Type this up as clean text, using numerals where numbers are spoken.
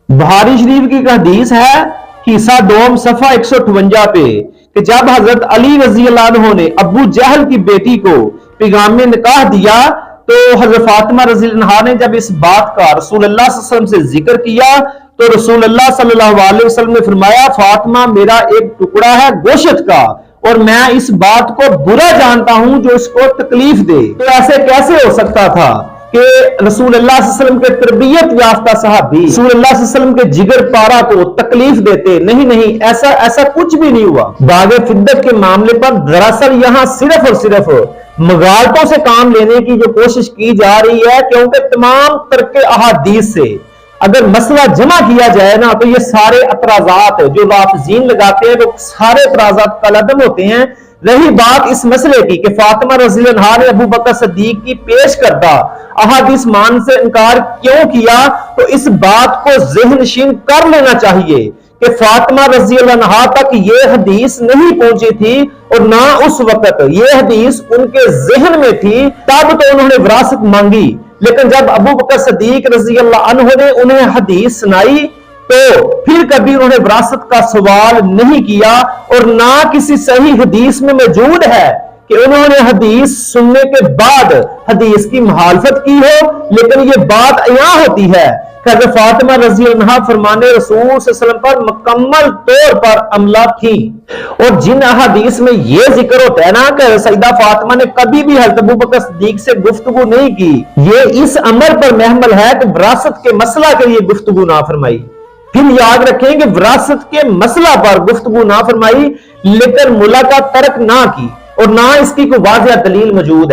बुखारी शरीफ की एक हदीस है, हिस्सा 2 सफा 158 पे, कि जब हजरत अली रजी अल्लाह अन्हु ने अबू जहल की बेटी को पैगाम निकाह दिया, तो हजरत फातिमा रजी अल्लाह अन्हा ने जब इस बात का रसूलुल्लाह सल्लल्लाहु अलैहि वसल्लम से जिक्र किया, तो रसूलुल्लाह सल्लल्लाहु अलैहि वसल्लम ने फरमाया, फातिमा मेरा एक टुकड़ा है गोश्त का, और मैं इस बात को बुरा जानता हूं जो इसको तकलीफ दे। तो ऐसे कैसे हो सकता था कि रसूलुल्लाह सल्लल्लाहु अलैहि वसल्लम के तरबियत याफ्ता सहाबी रसूलुल्लाह सल्लल्लाहु अलैहि वसल्लम के जिगर पारा को तकलीफ देते? नहीं, ऐसा कुछ भी नहीं हुआ। बागे फिद्दत के मामले पर दरअसल यहां सिर्फ और सिर्फ मगालतों से काम लेने की जो कोशिश की जा रही है, क्योंकि तमाम तरके अहादीस से अगर मसला जमा किया जाए ना, तो ये सारे अतराजात जो लाफजीन लगाते हैं, वो सारे अतराजात कलअदम होते हैं। रही बात इस मसले की कि फातिमा रज़ी अल्लाह अन्हा ने अबू बकर सिद्दीक की पेश करदा अहादीस मान से इनकार क्यों किया, तो इस बात को ज़हनशीन कर लेना चाहिए कि फातिमा रज़ी अल्लाह अन्हा तक ये हदीस नहीं पहुंची थी, और ना उस वक्त ये हदीस उनके जहन में थी। तब तो उन्होंने विरासत मांगी, लेकिन जब अबू बकर सिद्दीक रज़ी अल्लाह अन्हु ने उन्हें हदीस सुनाई, तो फिर कभी उन्होंने विरासत का सवाल नहीं किया, और ना किसी सही हदीस में मौजूद है कि उन्होंने हदीस सुनने के बाद हदीस की मुखालफत की हो। लेकिन ये बात यहाँ होती है कि हज़रत फातिमा रज़ी अल्लाह अन्हा फरमाने रसूल सल्लल्लाहु अलैहि वसल्लम पर मुकम्मल तौर पर अमला थी। और जिन अहादीस में ये जिक्र होता है ना कि सईदा फातिमा ने कभी भी हज़रत अबू बकर सिद्दीक से गुफ्तगू नहीं की, ये इस अमर पर महमल है कि विरासत के मसला के लिए गुफ्तगू ना फरमाई। फिर याद रखें कि विरासत के मसला पर गुफ्तगू ना फरमाई, लेकिन मुलाकात तर्क ना की, और ना इसकी कोई वाज़ेह दलील मौजूद है।